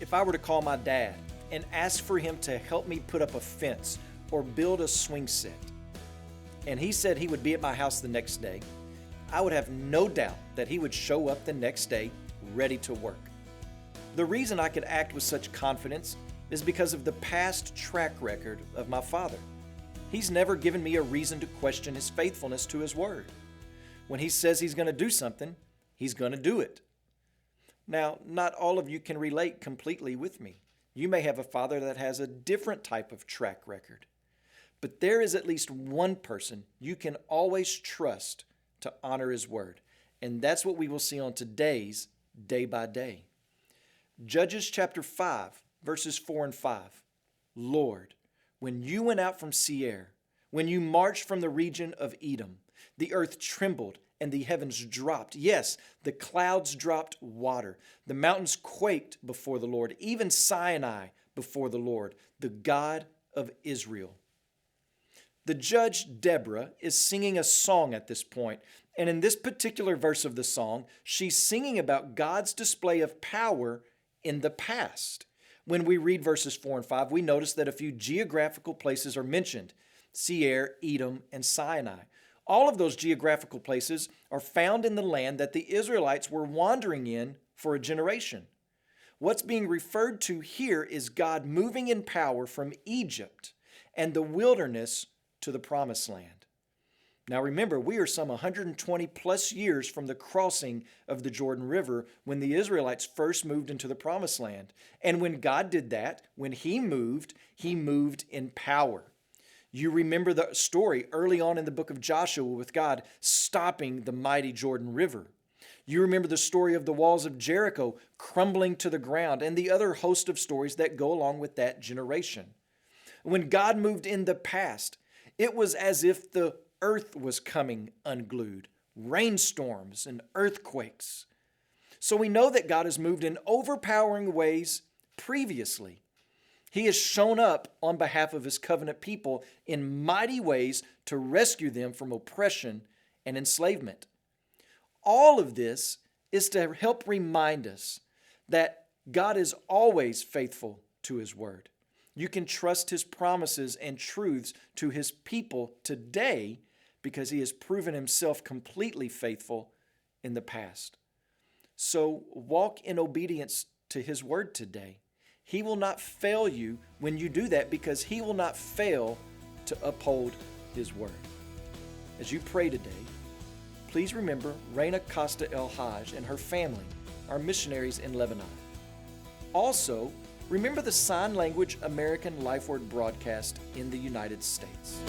If I were to call my dad and ask for him to help me put up a fence or build a swing set, and he said he would be at my house the next day, I would have no doubt that he would show up the next day ready to work. The reason I could act with such confidence is because of the past track record of my father. He's never given me a reason to question his faithfulness to his word. When he says he's going to do something, he's going to do it. Now, not all of you can relate completely with me. You may have a father that has a different type of track record. But there is at least one person you can always trust to honor his word. And that's what we will see on today's Day by Day. Judges chapter 5, verses 4 and 5. Lord, when you went out from Seir, when you marched from the region of Edom, the earth trembled and the heavens dropped. Yes, the clouds dropped water. The mountains quaked before the Lord, even Sinai before the Lord, the God of Israel. The judge Deborah is singing a song at this point, and in this particular verse of the song, she's singing about God's display of power in the past. When we read verses 4 and 5, we notice that a few geographical places are mentioned: Seir, Edom, and Sinai. All of those geographical places are found in the land that the Israelites were wandering in for a generation. What's being referred to here is God moving in power from Egypt and the wilderness to the promised land. Now remember, we are some 120 plus years from the crossing of the Jordan River when the Israelites first moved into the promised land. And when God did that, when He moved in power. You remember the story early on in the book of Joshua with God stopping the mighty Jordan River. You remember the story of the walls of Jericho crumbling to the ground and the other host of stories that go along with that generation. When God moved in the past, it was as if the earth was coming unglued, rainstorms and earthquakes. So we know that God has moved in overpowering ways previously. He has shown up on behalf of His covenant people in mighty ways to rescue them from oppression and enslavement. All of this is to help remind us that God is always faithful to His word. You can trust His promises and truths to His people today because He has proven Himself completely faithful in the past. So walk in obedience to His word today. He will not fail you when you do that because He will not fail to uphold His word. As you pray today, please remember Reina Costa El Haj and her family, our missionaries in Lebanon. Also, remember the Sign Language American Life Word broadcast in the United States.